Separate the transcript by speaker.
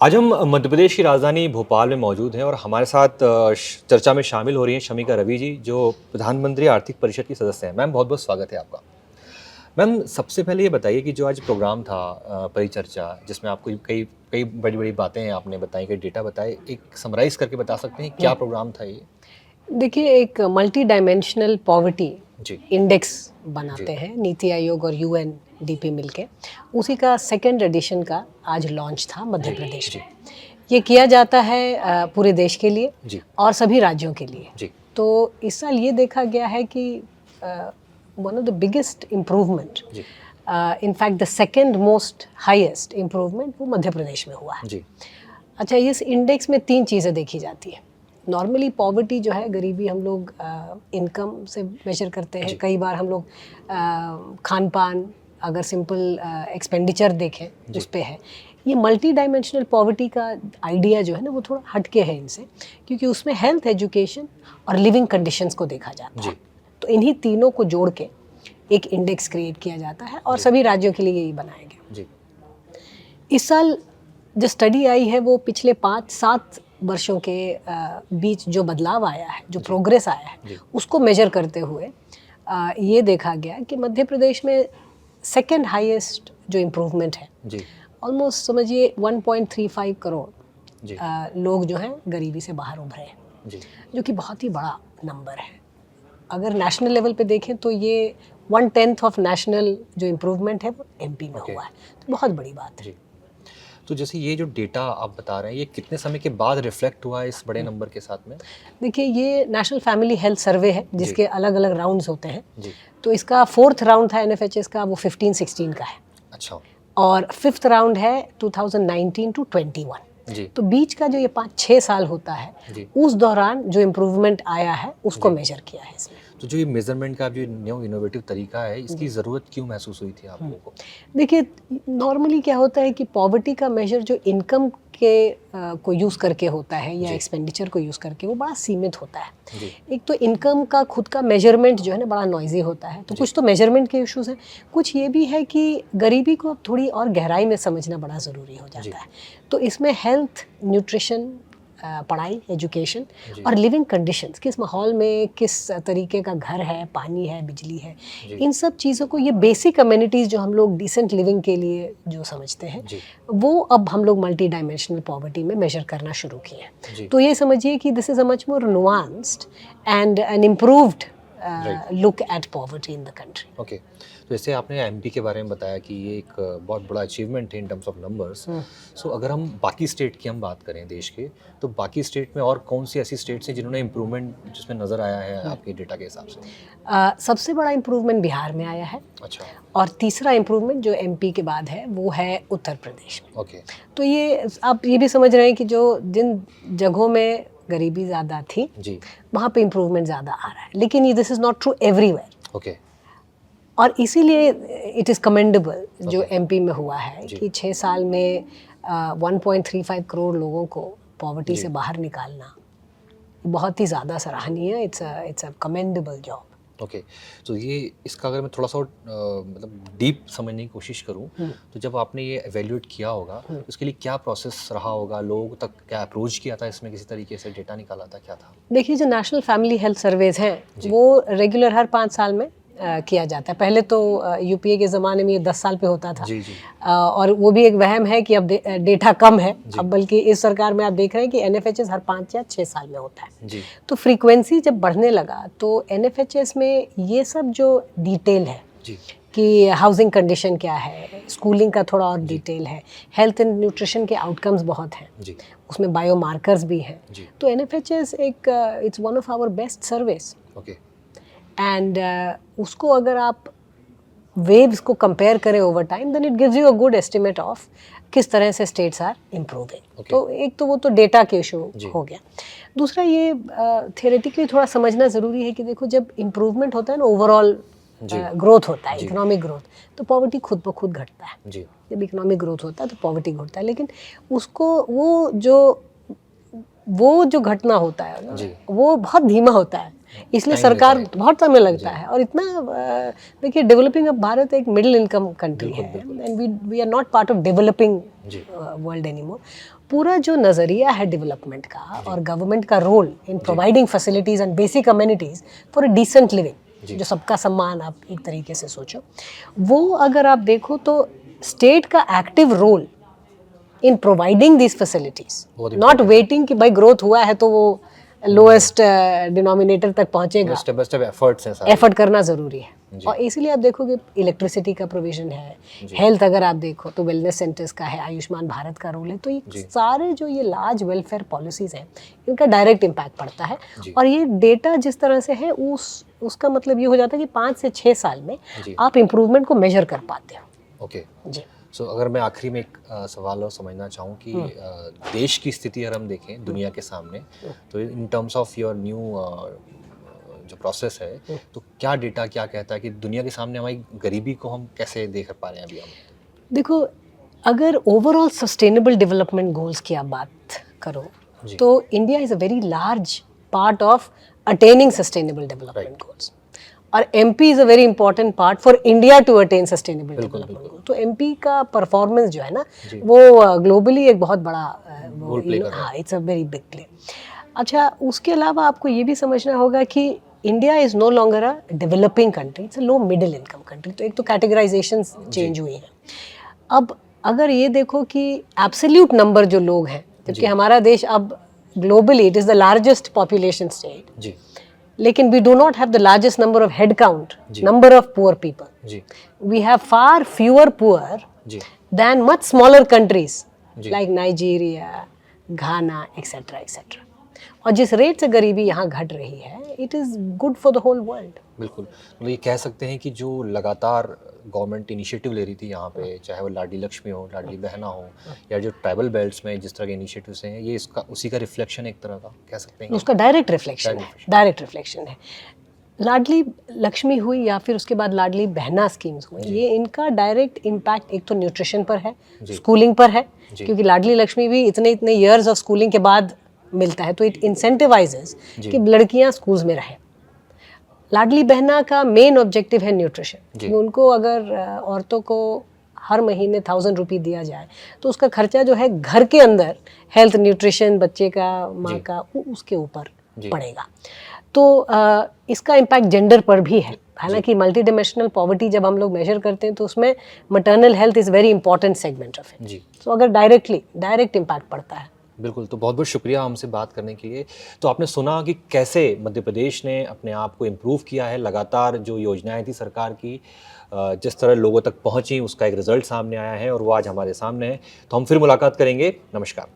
Speaker 1: आज हम मध्य प्रदेश की राजधानी भोपाल में मौजूद हैं और हमारे साथ चर्चा में शामिल हो रही हैं शमिका रवि जी, जो प्रधानमंत्री आर्थिक परिषद की सदस्य हैं। मैम, बहुत बहुत स्वागत है आपका। मैम, सबसे पहले ये बताइए कि जो आज प्रोग्राम था परिचर्चा, जिसमें आपको कई कई बड़ी बड़ी बातें आपने बताई, कई डेटा बताए, एक समराइज करके बता सकते हैं क्या प्रोग्राम था ये?
Speaker 2: देखिए, एक मल्टी डायमेंशनल पॉवर्टी
Speaker 1: जी
Speaker 2: इंडेक्स
Speaker 1: जी
Speaker 2: बनाते हैं नीति आयोग और यूएनडीपी मिलके। उसी का सेकंड एडिशन का आज लॉन्च था मध्य
Speaker 1: जी
Speaker 2: प्रदेश
Speaker 1: जी
Speaker 2: में। ये किया जाता है पूरे देश के लिए
Speaker 1: जी
Speaker 2: और सभी राज्यों के लिए।
Speaker 1: जी
Speaker 2: तो इस साल ये देखा गया है कि one of the biggest improvement,
Speaker 1: जी
Speaker 2: in fact the second most highest improvement वो मध्य प्रदेश में हुआ है।
Speaker 1: जी
Speaker 2: अच्छा, इस इंडेक्स में तीन चीज़ें देखी जाती हैं। नॉर्मली पॉवर्टी जो है, गरीबी, हम लोग इनकम से मेजर करते हैं।
Speaker 1: जी
Speaker 2: कई बार हम लोग खान पान, अगर सिंपल एक्सपेंडिचर देखें
Speaker 1: जी
Speaker 2: उस पे है। ये मल्टी डायमेंशनल पॉवर्टी का आइडिया जो है ना, वो थोड़ा हटके है इनसे, क्योंकि उसमें हेल्थ, एजुकेशन और लिविंग कंडीशंस को देखा जाता
Speaker 1: जी
Speaker 2: है। तो इन्हीं तीनों को जोड़ के एक इंडेक्स क्रिएट किया जाता है और
Speaker 1: जी
Speaker 2: सभी राज्यों के लिए यही बनाया गया।
Speaker 1: जी
Speaker 2: इस साल जो स्टडी आई है वो पिछले 5-7 वर्षों के बीच जो बदलाव आया है, जो प्रोग्रेस आया है,
Speaker 1: जी
Speaker 2: उसको मेजर करते हुए ये देखा गया कि मध्य प्रदेश में सेकंड हाईएस्ट जो इम्प्रूवमेंट है,
Speaker 1: जी
Speaker 2: ऑलमोस्ट समझिए 1.35 करोड़
Speaker 1: जी
Speaker 2: लोग जो हैं गरीबी से बाहर उभरे हैं,
Speaker 1: जी
Speaker 2: जो कि बहुत ही बड़ा नंबर है। अगर नेशनल लेवल पे देखें तो ये 1/10 ऑफ नेशनल जो इम्प्रूवमेंट है वो एमपी में
Speaker 1: ओके
Speaker 2: हुआ है। तो बहुत बड़ी बात है।
Speaker 1: जी। तो जैसे ये जो डेटा आप बता रहे हैं, ये कितने समय के बाद रिफ्लेक्ट हुआ है इस बड़े नंबर के साथ में?
Speaker 2: देखिए, ये नेशनल फैमिली हेल्थ सर्वे है,
Speaker 1: जी
Speaker 2: जिसके अलग अलग राउंड्स होते हैं।
Speaker 1: जी
Speaker 2: तो इसका 4th राउंड था एनएफएचएस का, वो 15-16 का है।
Speaker 1: अच्छा
Speaker 2: और 5th राउंड है 2019 टू 21।
Speaker 1: जी
Speaker 2: तो बीच का जो ये 5-6 साल होता है,
Speaker 1: जी
Speaker 2: उस दौरान जो इम्प्रूवमेंट आया है उसको
Speaker 1: जी
Speaker 2: मेजर किया है इसमें।
Speaker 1: तो जो ये मेजरमेंट का जो न्यू इनोवेटिव तरीका है, इसकी ज़रूरत क्यों महसूस हुई थी आप लोगों को?
Speaker 2: देखिए, नॉर्मली क्या होता है कि पॉवर्टी का मेजर जो इनकम के को यूज़ करके होता है या
Speaker 1: जी
Speaker 2: एक्सपेंडिचर को यूज़ करके, वो बड़ा सीमित होता है।
Speaker 1: जी
Speaker 2: एक तो इनकम का खुद का मेजरमेंट जो है ना, बड़ा नॉइजी होता है। तो
Speaker 1: जी
Speaker 2: कुछ तो मेजरमेंट के इश्यूज हैं, कुछ ये भी है कि गरीबी को अब थोड़ी और गहराई में समझना बड़ा ज़रूरी हो
Speaker 1: जी
Speaker 2: जाता है। तो इसमें हेल्थ, न्यूट्रिशन, पढ़ाई, एजुकेशन
Speaker 1: जी
Speaker 2: और लिविंग कंडीशंस, किस माहौल में किस तरीके का घर है, पानी है, बिजली है,
Speaker 1: जी
Speaker 2: इन सब चीज़ों को, ये बेसिक कम्युनिटीज़ जो हम लोग डिसेंट लिविंग के लिए जो समझते हैं,
Speaker 1: जी
Speaker 2: वो अब हम लोग मल्टी डायमेंशनल पॉवर्टी में मेजर करना शुरू किए हैं।
Speaker 1: जी
Speaker 2: तो ये समझिए कि this is a much more nuanced and N improved
Speaker 1: right
Speaker 2: look at poverty in the country.
Speaker 1: Okay. तो जैसे आपने एमपी के बारे में बताया कि ये एक बहुत बड़ा अचीवमेंट है इन टर्म्स ऑफ नंबर्स। सो अगर हम बाकी स्टेट की हम बात करें देश के, तो बाकी स्टेट में और कौन सी ऐसी स्टेट्स हैं जिन्होंने इम्प्रूवमेंट जिसमें नज़र आया है आपके डेटा के हिसाब से?
Speaker 2: सबसे बड़ा इम्प्रूवमेंट बिहार में आया है
Speaker 1: अच्छा
Speaker 2: और तीसरा इम्प्रूवमेंट जो एमपी के बाद है वो है उत्तर प्रदेश में।
Speaker 1: ओके
Speaker 2: तो ये आप ये भी समझ रहे हैं कि जो जिन जगहों में गरीबी ज़्यादा थी,
Speaker 1: जी
Speaker 2: वहाँ पे इम्प्रूवमेंट ज़्यादा आ रहा है। लेकिन ये this is not true everywhere.
Speaker 1: Okay
Speaker 2: और इसीलिए इट इज़ कमेंडेबल जो
Speaker 1: Okay.
Speaker 2: एमपी में हुआ है
Speaker 1: जी।
Speaker 2: कि 6 साल में 1.35 करोड़ लोगों को पॉवर्टी
Speaker 1: जी।
Speaker 2: से बाहर निकालना बहुत ही ज़्यादा सराहनीय है। It's a commendable job.
Speaker 1: Okay. तो ये इसका अगर मैं थोड़ा सा और मतलब डीप समझने की कोशिश करूँ, तो जब आपने ये एवेल्यूएट किया होगा, तो इसके लिए क्या प्रोसेस रहा होगा? लोगों तक क्या अप्रोच किया था, इसमें किसी तरीके से डेटा निकाला था, क्या था?
Speaker 2: देखिए, जो नेशनल फैमिली हेल्थ सर्वेज हैं,
Speaker 1: जी
Speaker 2: वो रेगुलर हर 5 साल में किया जाता है। पहले तो यूपीए के ज़माने में ये 10 साल पे होता था।
Speaker 1: जी जी
Speaker 2: और वो भी एक वहम है कि अब डेटा कम है।
Speaker 1: जी।
Speaker 2: अब बल्कि इस सरकार में आप देख रहे हैं कि एनएफएचएस हर 5 या 6 साल में होता है।
Speaker 1: जी
Speaker 2: तो फ्रीक्वेंसी जब बढ़ने लगा तो एनएफएचएस में ये सब जो डिटेल है
Speaker 1: जी
Speaker 2: कि हाउसिंग कंडीशन क्या है, स्कूलिंग का थोड़ा और डिटेल है, हेल्थ एंड न्यूट्रिशन के आउटकम्स बहुत हैं,
Speaker 1: जी
Speaker 2: उसमें बायोमार्कर्स भी हैं।
Speaker 1: जी
Speaker 2: तो एनएफएचएस एक it's one of our best service.
Speaker 1: Okay
Speaker 2: and उसको अगर आप वेव्स को कंपेयर करें over time, then it gives you a good estimate of किस तरह से स्टेट्स आर इम्प्रूविंग।
Speaker 1: Okay.
Speaker 2: तो एक तो वो तो डेटा के इशू
Speaker 1: जी।
Speaker 2: हो गया। दूसरा, ये थियोरेटिकली थोड़ा समझना ज़रूरी है कि देखो, जब इम्प्रूवमेंट होता है ना, ओवरऑल
Speaker 1: जी
Speaker 2: ग्रोथ होता है,
Speaker 1: जी।
Speaker 2: इकोनॉमिक ग्रोथ, तो पॉवर्टी खुद ब खुद घटता है।
Speaker 1: जी
Speaker 2: जब इकोनॉमिक ग्रोथ होता है तो पॉवर्टी घटता है। लेकिन उसको वो जो घटना होता है ना,
Speaker 1: जी।
Speaker 2: वो बहुत धीमा होता है। इसलिए
Speaker 1: Time
Speaker 2: सरकार
Speaker 1: लेता है।
Speaker 2: बहुत समय लगता है। और इतना देखिए, डेवलपिंग अब भारत एक मिडिल इनकम कंट्री
Speaker 1: बिल्कुल,
Speaker 2: है
Speaker 1: बिल्कुल।
Speaker 2: And we are not part of developing
Speaker 1: जी
Speaker 2: वर्ल्ड एनीमोर। पूरा जो नज़रिया है डेवलपमेंट का और गवर्नमेंट का role in providing facilities and basic communities for a decent living, जो सबका सम्मान आप एक तरीके से सोचो, वो अगर आप देखो तो स्टेट का active role in providing these facilities, not waiting कि भाई ग्रोथ हुआ है तो वो लोएस्ट डिनोमिनेटर तक पहुंचेगा,
Speaker 1: स्टेप बाय स्टेप एफर्ट्स हैं सारे।
Speaker 2: एफर्ट करना ज़रूरी है। और इसीलिए आप देखोगे इलेक्ट्रिसिटी का प्रोविजन है, हेल्थ अगर आप देखो तो वेलनेस सेंटर्स का है, आयुष्मान भारत का रोल है, तो ये सारे जो ये लार्ज वेलफेयर पॉलिसीज़ हैं इनका डायरेक्ट इम्पैक्ट पड़ता है। और ये डेटा जिस तरह से है उसका मतलब ये हो जाता है कि 5 से 6 साल में आप इम्प्रूवमेंट को मेजर कर पाते हो।
Speaker 1: ओके
Speaker 2: जी।
Speaker 1: सो अगर मैं आखिरी में एक सवाल और समझना चाहूँ कि देश की स्थिति अगर हम देखें दुनिया के सामने, तो in terms of your new जो प्रोसेस है, तो क्या डेटा क्या कहता है कि दुनिया के सामने हमारी गरीबी को हम कैसे देख पा रहे हैं अभी हम?
Speaker 2: देखो, अगर ओवरऑल सस्टेनेबल डेवलपमेंट गोल्स की आप बात करो तो India is a very large part of attaining sustainable development goals, और MP is a very important part for India to attain sustainable development goal. तो एमपी का परफॉर्मेंस जो है ना वो ग्लोबली एक बहुत बड़ा हाँ, it's a very big play. अच्छा, उसके अलावा आपको ये भी समझना होगा कि India is no longer a developing country, it's a low middle income country. तो एक तो कैटेगराइजेशन चेंज हुई है। अब अगर ये देखो कि एब्सोल्यूट नंबर जो लोग हैं, क्योंकि हमारा देश अब globally it is the largest population state, लेकिन we do not have the largest number of head count, number of poor people. We have far fewer poor than much smaller countries like Nigeria, Ghana, etc. etc. और जिस rate से गरीबी यहाँ घट रही है, it is good for the whole world.
Speaker 1: बिल्कुल, मतलब ये कह सकते हैं कि जो लगातार गवर्नमेंट इनिशिएटिव ले रही थी यहाँ पे, चाहे वो लाडली लक्ष्मी हो, लाडली बहना हो, या जो ट्राइबल बेल्ट्स में जिस तरह के इनिशिएटिव्स हैं, ये इसका उसी का रिफ्लेक्शन एक तरह का कह सकते हैं।
Speaker 2: उसका डायरेक्ट रिफ्लेक्शन है। लाडली लक्ष्मी हुई या फिर उसके बाद लाडली बहना स्कीम्स हुई, ये इनका डायरेक्ट इम्पैक्ट एक तो न्यूट्रिशन पर है, स्कूलिंग पर है, क्योंकि लाडली लक्ष्मी भी इतने ईयर्स ऑफ स्कूलिंग के बाद मिलता है, तो इट इंसेंटिवाइजेस कि लड़कियां स्कूल्स में रहें। लाडली बहना का मेन ऑब्जेक्टिव है न्यूट्रिशन, कि उनको अगर औरतों को हर महीने 1000 रुपये दिया जाए तो उसका खर्चा जो है घर के अंदर हेल्थ, न्यूट्रिशन, बच्चे का, माँ का, उसके ऊपर पड़ेगा। तो इसका इम्पैक्ट जेंडर पर भी है। हालांकि मल्टी डिमेंशनल पॉवर्टी जब हम लोग मेजर करते हैं तो उसमें maternal health is very important segment of it. तो अगर डायरेक्ट इम्पैक्ट पड़ता है।
Speaker 1: बिल्कुल, तो बहुत बहुत शुक्रिया हमसे बात करने के लिए। तो आपने सुना कि कैसे मध्य प्रदेश ने अपने आप को इम्प्रूव किया है, लगातार जो योजनाएं थी सरकार की जिस तरह लोगों तक पहुंची, उसका एक रिजल्ट सामने आया है और वो आज हमारे सामने है। तो हम फिर मुलाकात करेंगे। नमस्कार।